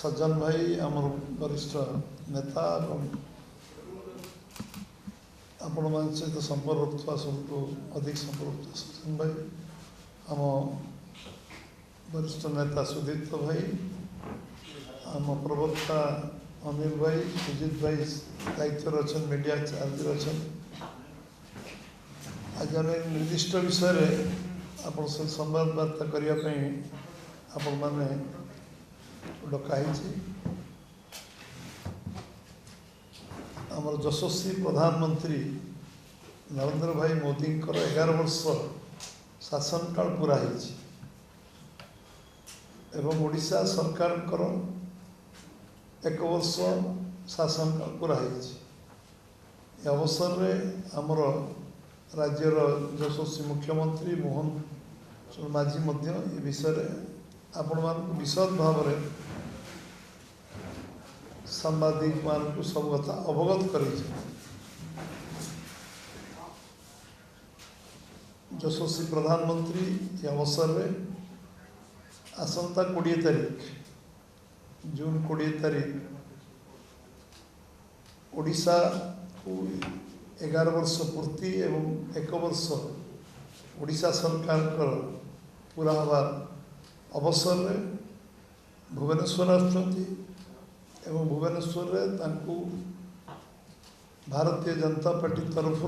सज्जन भाई आमर वरिष्ठ नेता आपण मान सहित संपर्क रखुवा सबको अधिक संपर्क सज्जन भाई आम वरिष्ठ नेता सुदीप्त भाई आम प्रवक्ता अनिल भाई सुजित भाई दायित्व अच्छा मीडिया चार्ज अच्छा आज आम निर्दिष्ट विषय आप संवादवार्ता करने आपण मैंने डकाई आमर यशस्वी प्रधानमंत्री नरेंद्र भाई मोदी 11 वर्ष शासन काल पूरा एवं ओडिशा सरकार 1 वर्ष शासन काल पूरा अवसर में आमर राज्यर यशस्वी मुख्यमंत्री मोहन माझी ये विषय आपण मान विशद भाव में सांबादिक मान को सब कथा अवगत कर यशस्वी प्रधानमंत्री अवसर में आसंता 20 तारीख जून 20 तारीख ओडिशा को 11 वर्ष पूर्ति एवं 1 वर्ष ओडिशा सरकार पूरा हबार अवसर में भुवनेश्वर आसुँच एवं भुवनेश्वर भारतीय जनता पार्टी तरफ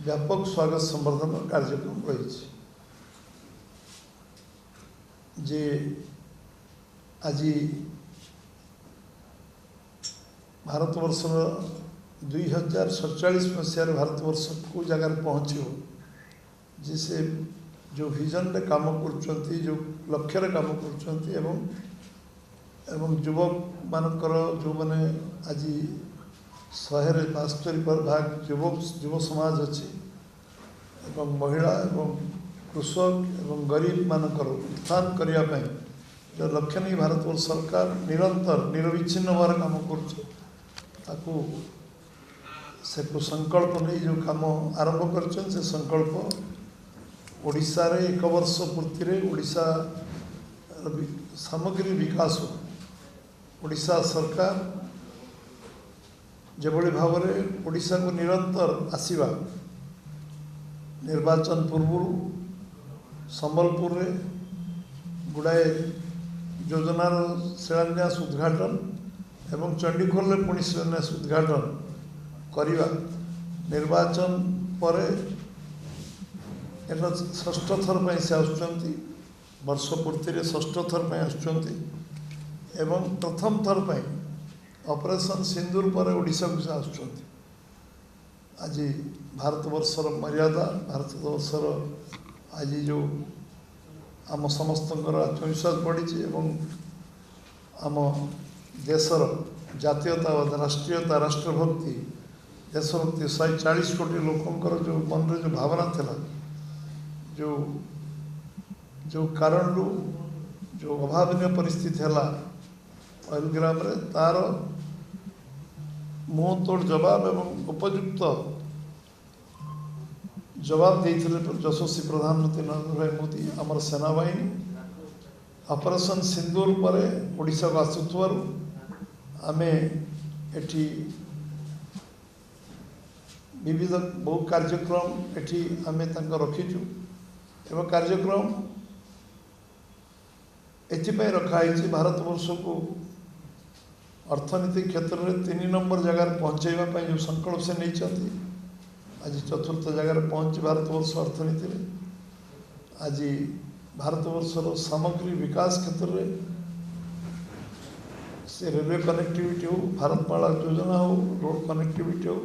व्यापक स्वागत संवर्धन कार्यक्रम रही जे आज भारतवर्ष 2047 मसीह भारतवर्ष को जगह पहुँचो जिसे जो विजन रे काम कर जो लक्ष्य रे काम कर एवं युवक मानकर जो मैंने आज 172 भाग युव समाज अच्छी एवं महिला एवं कृषक एवं गरीब मानकर उत्थान करने जो लक्ष्य नहीं भारतवर्ष सरकार निरंतर निरविच्छिन्न भाव काम कर संकल्प नहीं जो काम आरंभ कर संकल्प ओडिशा रे 1 वर्ष पूर्ति रे ओडिशा सामग्री विकास ओडिशा सरकार जेभली भाव में ओडिशा को निरंतर आसीबा निर्वाचन पूर्व संबलपुर रे गुड़ाए योजनार शिलान्यास उद्घाटन एवं चंडीखोल रे पुणी शिलान्यास उद्घाटन करिबा निर्वाचन पर एटा 6ठ थर पर से आसुचंती वर्ष पूर्ति 6ठ थर पर आसुचंती एवं प्रथम थर पर ऑपरेशन सिंदूर पर ओडिशा को आसुचंती आज भारतवर्षर मर्यादा भारतवर्षर आज जो आम समस्तंकर आत्मविश्वास बढ़ी एवं आम देशर जातीयतावाद राष्ट्रीयता राष्ट्रभक्ति देशभक्ति 140 कोटी लोकंकर जो मन रे जो भावना थिला जो कारण जो अभावनीय परिस्थिति है पहलग्राम रे तार मुँह तोड़ जवाब एवं उपयुक्त जवाब देते यशस्वी प्रधानमंत्री नरेंद्र भाई मोदी आमर सेनाबाहिनी ऑपरेशन सिंदूर पर ओडिशा को आसुवर आमे एठी विविध बहु कार्यक्रम एठी आमे तांको रखीचु एवं कार्यक्रम एथिपाई रखाई भारतवर्ष को अर्थनीति क्षेत्र में 3 नंबर जगह पहुँचाइवाई जो संकल्प से नहीं आज 4थ जगह पहुँच भारतवर्ष अर्थनीति में आज भारतवर्षर सामग्री विकास क्षेत्र में से रेलवे कनेक्टिविटी हो भारतमाला योजना हो रोड कनेक्टिविटी हो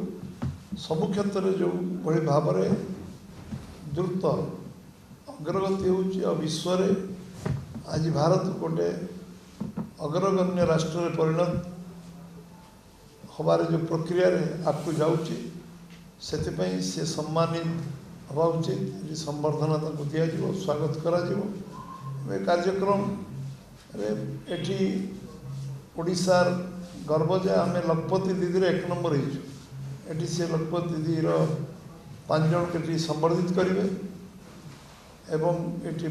सबु क्षेत्र में जो बड़ी भाव में द्रुत अग्रगति हो विश्व आज भारत गोटे अग्रगण्य राष्ट्र में परिणत हबार जो प्रक्रिया आपको जाऊँगी से सम्मानित हवा उचित संबर्धना दिज्व स्वागत करा कार्यक्रम एटी ओडिशार गर्व जे आम लखपति दीदी 1 नंबर हो से लखपति दीदी 5 जन के संबर्धित करेंगे एवं ये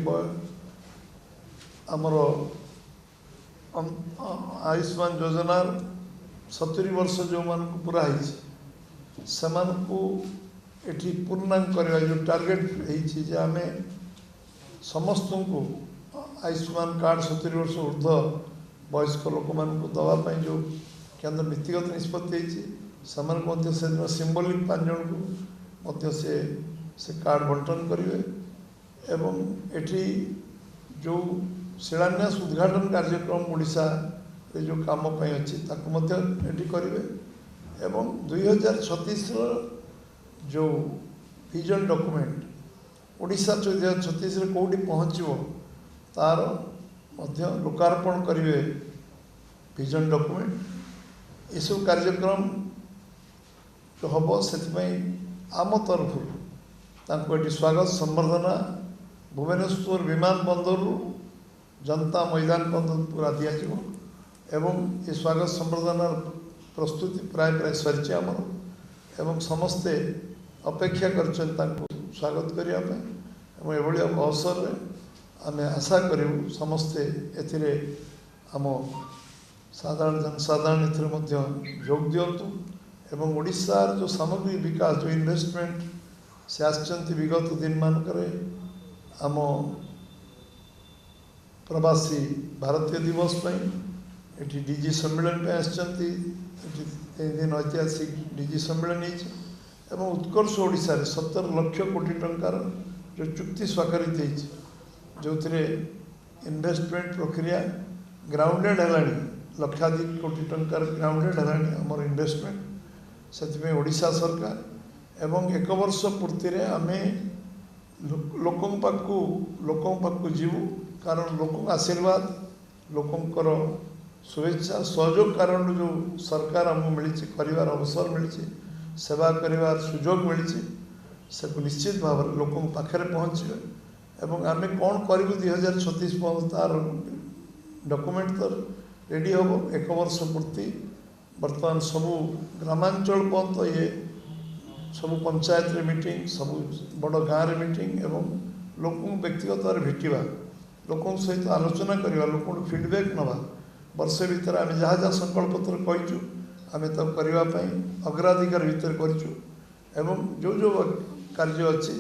आमर आयुष्मान योजनार 70 वर्ष जो मान पूरा एठी पूर्णांग करवा जो टार्गेट है आम समस्त को आयुष्मान कार्ड 70 वर्ष ऊर्ध्व वयस्क लोक मान दवापाई जो केंद्र नीतिगत निष्पत्ति से सिंबलिक 5 जन को से कार्ड बंटन करेंगे एवं एठी जो शिलान्यास उद्घाटन कार्यक्रम ओडिशा जो काम अच्छी एटी करेंगे एवं 2036 जो विजन डॉक्यूमेंट ओडिशा 2036 कौटी पहुँचो तार लोकार्पण करेंगे विजन डॉक्यूमेंट ये सब कार्यक्रम जो हम से आम तरफ ये स्वागत संबर्धना भुवनेश्वर विमान बंदर जनता मैदान बंदर पूरा दिज्व एवं ये स्वागत संबर्धना प्रस्तुति प्राय प्राय सरी आमर एवं समस्ते अपेक्षा कर स्वागत करने एभली अवसर आम आशा करूँ समस्ते एथिरे आम साधारण जनसाधारण जोग दिंतु एवं ओडिशार जो सामग्रिक विकास जो इन्वेस्टमेंट से आसचंती विगत दिन मानक आम प्रवासी भारतीय दिवस ये डीजी सम्मेलन आसचंती 3 दिन ऐतिहासिक डीजी सम्मेलन एवं उत्कर्ष ओडिशा 17 लाख कोटी टंकार जो चुक्ति स्वाक्षरित जो इन्वेस्टमेंट प्रक्रिया ग्राउंडेड है लक्षाधिक कोटी टंकार ग्राउंडेड है आमर इन्वेस्टमेंट से ओडिशा सरकार एवं 1 वर्ष पूर्ति आम लोकों पाखु जीवु कारण लोक आशीर्वाद लोकंर शुभेच्छा सहयोग कारण जो सरकार आमको मिली कर अवसर मिली सेवा कर सुजोग मिली से निश्चित भाव में लोकों पाखे पहुँचे एवं आम कौन करूँ 2036 तार डॉक्यूमेंट तो रेडी हम 1 वर्ष पूर्ति बर्तमान सबू ग्रामांचल पर्यंत ये सबू पंचायत रे मीटिंग सबू बड़ गाँव रे मीटिंग एवं लोक व्यक्तिगत भाव भेटा लोकों सहित आलोचना करवा लोक फीडबैक नवा वर्षे भितर आम जहाँ जहाँ संकल्प पत्र कहीचु आम तो करने अग्राधिकार भितर करूँ एवं जो जो कार्य अच्छी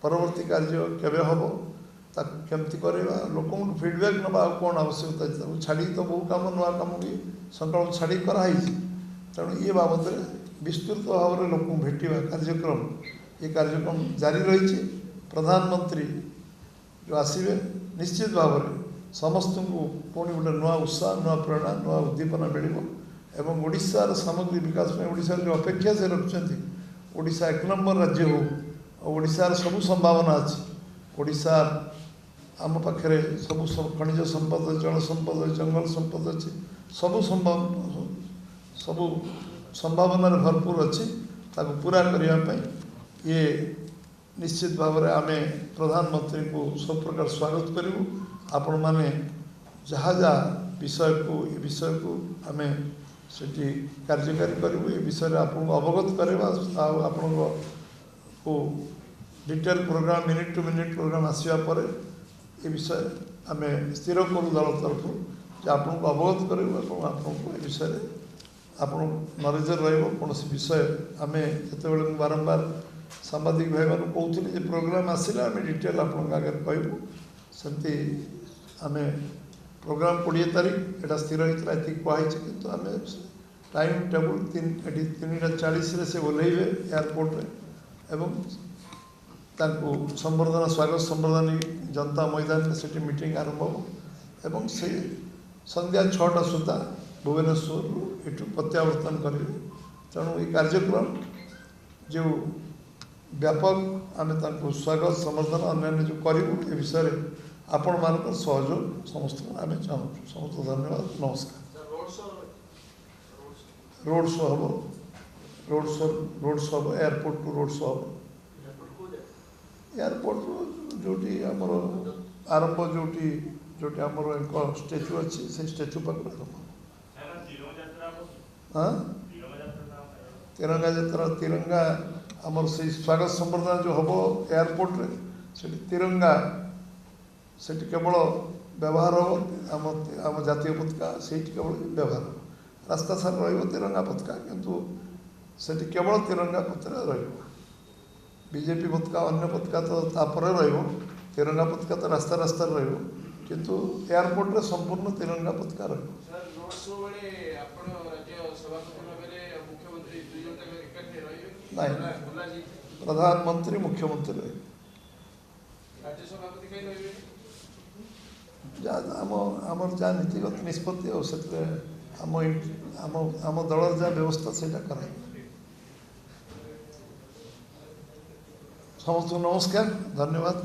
परवर्ती कार्य केवे हम केमती करवा लोक फीडबैक नवा कौन आवश्यकता छाड़ी तो बहु कम नुआ कम भी संकल्प छाड़ी कराई तेणु ये बाबद विस्तृत भाव में लोक भेटा कार्यक्रम ये कार्यक्रम जारी रही प्रधानमंत्री जो आसवे निश्चित भाव में समस्त को पुणी गोटे नुआ उत्साह नुआ प्रेरणा नुआ उद्दीपना मिल एवं ओडिशार सामग्रिक विकास में ओडिशा जो अपेक्षा से रखुंट ओडिशा 1 नंबर राज्य हो ओडिशार सबू संभावना अच्छी ओडिशा आम पाखे सबू खनिज संपद जल संपद जंगल संपद अच्छी सबू संभावना भरपूर अच्छी पूरा करने ये निश्चित भाव में आम प्रधानमंत्री को सब प्रकार स्वागत करूँ आपण मैंने जहाँ जहाँ विषय को ये विषय को आम से कार्यकारी करूँ ये विषय आपको अवगत करवा आपण को detail programme minute to minute programme आसवा पर ये विषय आम स्थिर करूँ दल तरफ आपको अवगत करूँ आपको ये विषय आप नलेज कौन विषय आम जिते बारंबार सांबादिक भाई मैं कहते प्रोग्राम आसला आम डिटेल आपके आगे कहूँ सेमती आम प्रोग्राम 20 तारीख एटा स्थिर होता ये कहुई कि आम टाइम टेबुल 3:40 से ओह्लैबे एयरपोर्ट में एवं संबर्धना स्वागत संबर्धना जनता मैदान में से मीटिंग आरंभ हो एवं से संध्या 6टा सुधा भुवनेश्वर एठू प्रत्यावर्तन करेंगे तेणु ये कार्यक्रम जो व्यापक आम स्वागत समर्थन अन्य जो करूँ ये विषय आपण मान सहयोग समस्त आम चाहूँ समस्त धन्यवाद नमस्कार रोड शो हम रोड शो हम एयरपोर्ट टू रोड शो हम एयरपोर्ट जो आमर आरंभ जो आमर एक स्टेच्यू अच्छी से स्टेच्यू पाखे हाँ तिरंगा यात्रा तिरंगा आमर से स्वागत संबर्धना जो हम एयरपोर्ट रे से तिरंगा से केवल व्यवहार हम आम जातीय पताका से केवल व्यवहार रास्ता सारा तिरंगा पताका किंतु से केवल तिरंगा पताका बीजेपी पताका अन्य पताका तो तापर तिरंगा पताका तो रास्ता रास्ता किंतु एयरपोर्ट रे संपूर्ण तिरंगा पताका प्रधानमंत्री मुख्यमंत्री रहे आमर जहाँ नीतिगत निष्पत्ति आम दल जहाँ व्यवस्था से कर समस्त नमस्कार धन्यवाद।